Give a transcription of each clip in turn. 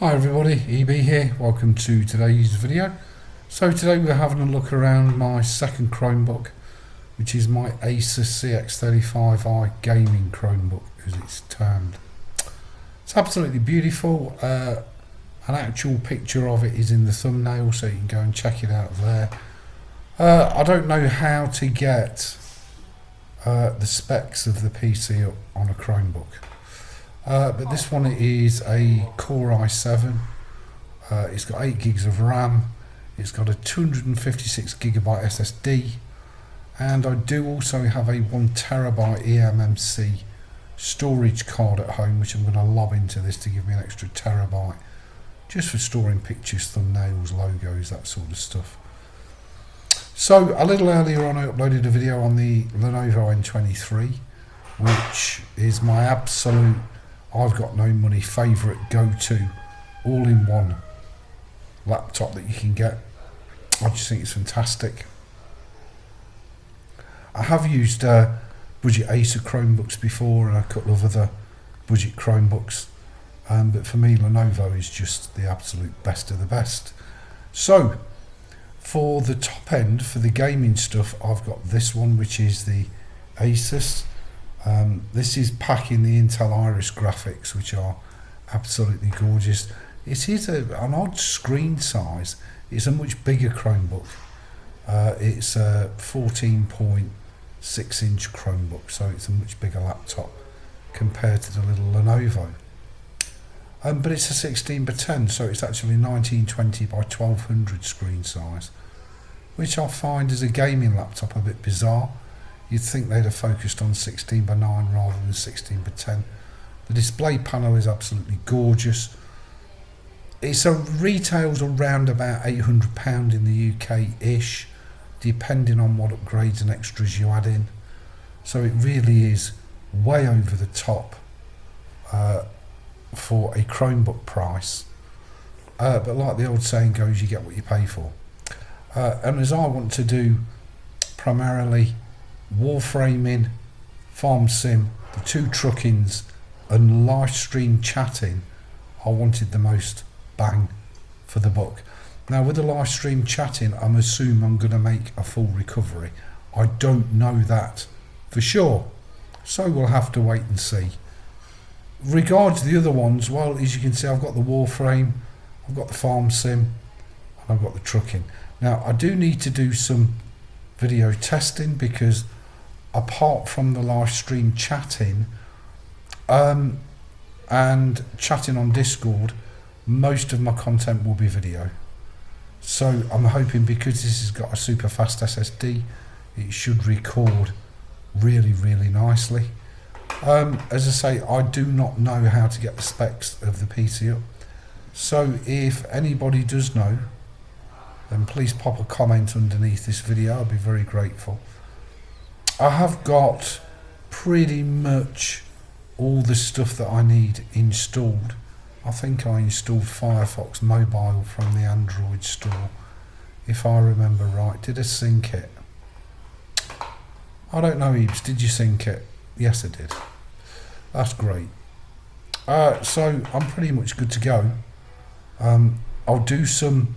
Hi everybody, EB here. Welcome to today's video. So today we're having a look around my second Chromebook, which is my Asus CX-35i gaming Chromebook, as it's termed. It's absolutely beautiful. An actual picture of it is in the thumbnail, so you can go and check it out there. I don't know how to get the specs of the PC up on a Chromebook. But this one is a Core i7. It's got 8 gigs of RAM. It's got a 256GB SSD, and I do also have a 1TB eMMC storage card at home, which I'm going to lob into this to give me an extra terabyte, just for storing pictures, thumbnails, logos, that sort of stuff. So a little earlier on I uploaded a video on the Lenovo N23, which is my absolute I've got no money favourite go-to all-in-one laptop that you can get. I just think it's fantastic. I have used budget Asus Chromebooks before and a couple of other budget Chromebooks, but for me Lenovo is just the absolute best of the best. So for the top end, for the gaming stuff, I've got this one, which is the Asus. This is packing the Intel Iris graphics, which are absolutely gorgeous. It is an odd screen size. It's a much bigger Chromebook. It's a 14.6 inch Chromebook, so it's a much bigger laptop compared to the little Lenovo. But it's a 16x10, so it's actually 1920 by 1200 screen size, which I find as a gaming laptop a bit bizarre. You'd think they'd have focused on 16x9 rather than 16x10. The display panel is absolutely gorgeous. It retails around about £800 in the UK-ish, depending on what upgrades and extras you add in. So it really is way over the top for a Chromebook price. But like the old saying goes, you get what you pay for. And as I want to do primarily warframing, farm sim, the 2 truckings and live stream chatting, I wanted the most bang for the buck. Now with the live stream chatting, I'm assuming I'm going to make a full recovery. I don't know that for sure, so we'll have to wait and see. Regards the other ones, well, as you can see, I've got the warframe, I've got the farm sim, and I've got the trucking. Now I do need to do some video testing, because apart from the live stream chatting and chatting on Discord, most of my content will be video. So I'm hoping, because this has got a super fast SSD, it should record really nicely. As I say, I do not know how to get the specs of the PC up, so if anybody does know, then please pop a comment underneath this video. I'll be very grateful. I have got pretty much all the stuff that I need installed. I think I installed Firefox Mobile from the Android store, if I remember right. Did I sync it? I don't know, Ebs, did you sync it? Yes, I did. That's great. So I'm pretty much good to go. I'll do some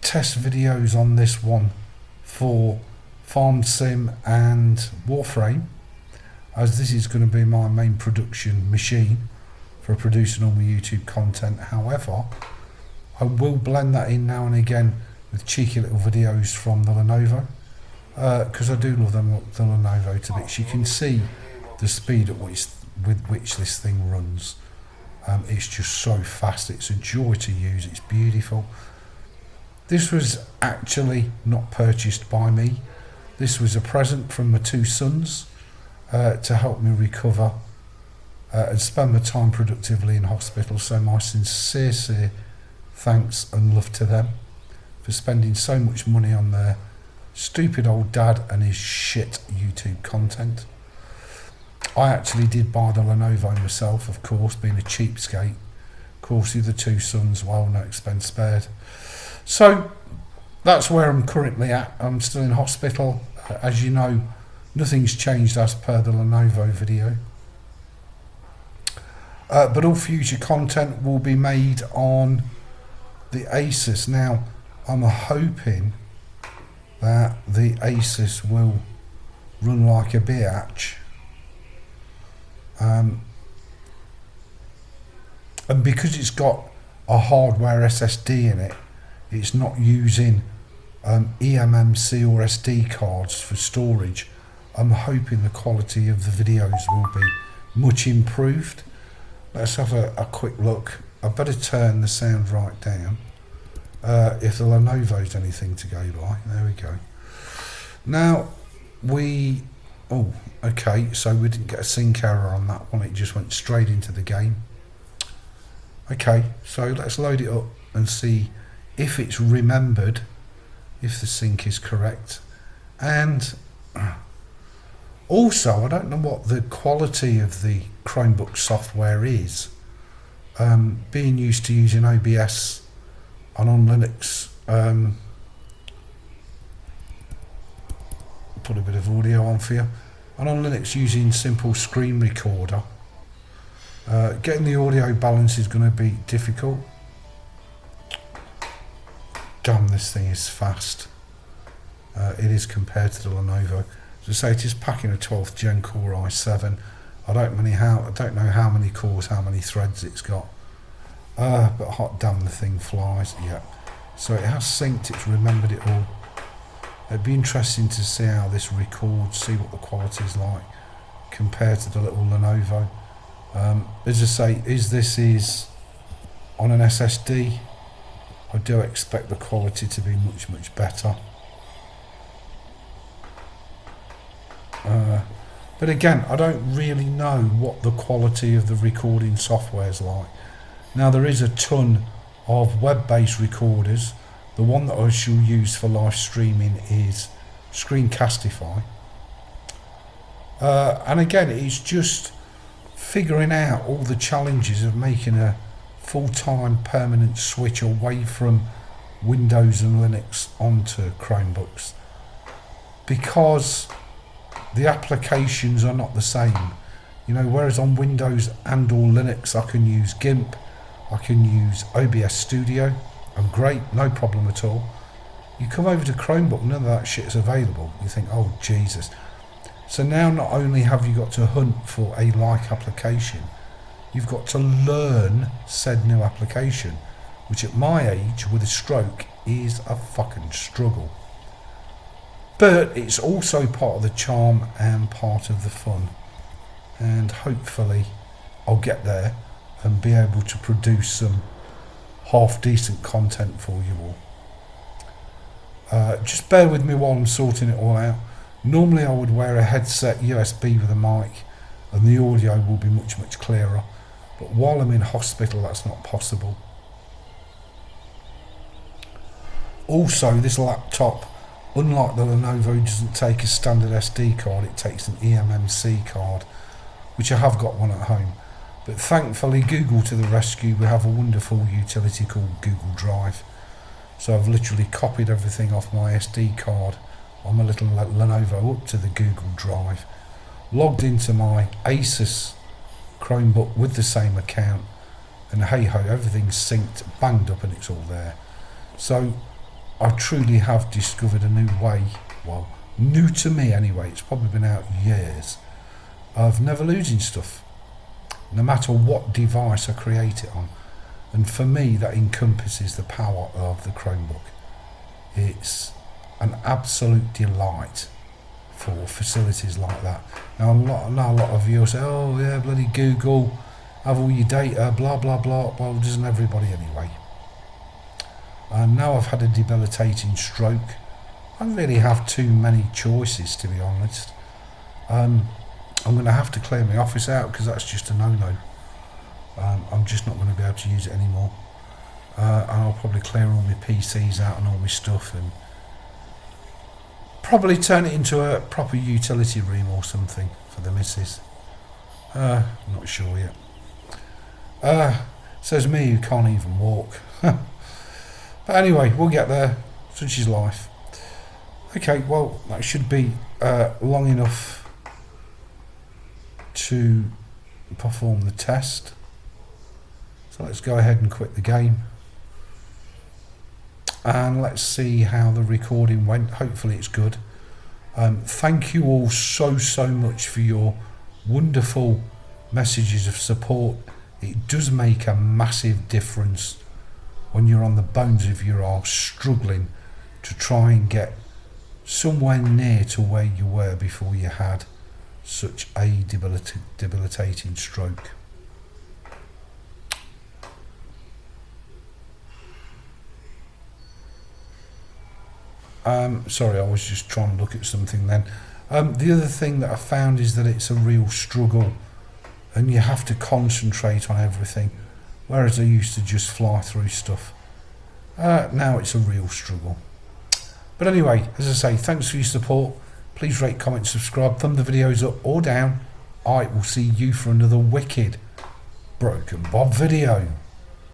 test videos on this one for Farm Sim and Warframe, as this is going to be my main production machine for producing all my YouTube content. However, I will blend that in now and again with cheeky little videos from the Lenovo, because I do love the Lenovo to bits. You can see the speed with which this thing runs. It's just so fast. It's a joy to use. It's beautiful. This was actually not purchased by me. This was a present from my 2 sons to help me recover and spend my time productively in hospital. So my sincere thanks and love to them for spending so much money on their stupid old dad and his shit YouTube content. I actually did buy the Lenovo myself, of course, being a cheapskate. Of course, the other 2 sons, well, no expense spared. So that's where I'm currently at. I'm still in hospital. As you know, nothing's changed as per the Lenovo video. But all future content will be made on the Asus. Now, I'm hoping that the Asus will run like a biatch. And because it's got a hardware SSD in it, it's not using eMMC or SD cards for storage. I'm hoping the quality of the videos will be much improved. Let's have a quick look. I better turn the sound right down. If the Lenovo's anything to go by. There we go. Now oh, okay, so we didn't get a sync error on that one, it just went straight into the game. Okay, so let's load it up and see if it's remembered, if the sync is correct. And also, I don't know what the quality of the Chromebook software is. Being used to using OBS and on Linux, put a bit of audio on for you, and on Linux using simple screen recorder, getting the audio balance is going to be difficult. Damn, this thing is fast. It is compared to the Lenovo. As I say, it is packing a 12th Gen Core i7. I don't know how many cores, how many threads it's got. But hot damn, the thing flies. Yeah. So it has synced, it's remembered it all. It'd be interesting to see how this records, see what the quality is like compared to the little Lenovo. As I say, this is on an SSD. I do expect the quality to be much, much better. But again, I don't really know what the quality of the recording software is like. Now, there is a ton of web-based recorders. The one that I shall use for live streaming is Screencastify. And again, it's just figuring out all the challenges of making a full-time permanent switch away from Windows and Linux onto Chromebooks, because the applications are not the same. You know, whereas on Windows and or Linux I can use GIMP, I can use OBS Studio, and great, no problem at all. You come over to Chromebook, none of that shit is available. You think, oh Jesus. So now not only have you got to hunt for a like application, you've got to learn said new application, which at my age with a stroke is a fucking struggle. But it's also part of the charm and part of the fun. And hopefully I'll get there and be able to produce some half decent content for you all. Just bear with me while I'm sorting it all out. Normally I would wear a headset USB with a mic and the audio will be much, much clearer. But while I'm in hospital, that's not possible. Also, this laptop, unlike the Lenovo, doesn't take a standard SD card, it takes an eMMC card, which I have got one at home. But thankfully, Google to the rescue, we have a wonderful utility called Google Drive. So I've literally copied everything off my SD card on my little Lenovo up to the Google Drive, logged into my Asus Chromebook with the same account, and hey ho, everything's synced, banged up, and it's all there. So I truly have discovered a new way, well, new to me anyway, it's probably been out years, of never losing stuff, no matter what device I create it on. And for me, that encompasses the power of the Chromebook. It's an absolute delight for facilities like that. Now, a lot of you will say, oh yeah, bloody Google, have all your data, blah blah blah. Well, doesn't everybody anyway? And now I've had a debilitating stroke, I don't really have too many choices, to be honest. I'm going to have to clear my office out because that's just a no-no. I'm just not going to be able to use it anymore. And I'll probably clear all my PCs out and all my stuff and probably turn it into a proper utility room or something for the missus. Not sure yet. Says me who can't even walk. But anyway, we'll get there. Such is life. Okay, well, that should be long enough to perform the test. So let's go ahead and quit the game. And let's see how the recording went. Hopefully it's good. Thank you all so much for your wonderful messages of support. It does make a massive difference when you're on the bones of your arse struggling to try and get somewhere near to where you were before you had such a debilitating stroke. Sorry, I was just trying to look at something then. The other thing that I found is that it's a real struggle and you have to concentrate on everything, whereas I used to just fly through stuff. Now it's a real struggle. But anyway, as I say, thanks for your support. Please rate, comment, subscribe, thumb the videos up or down. I will see you for another wicked Broken Bob video.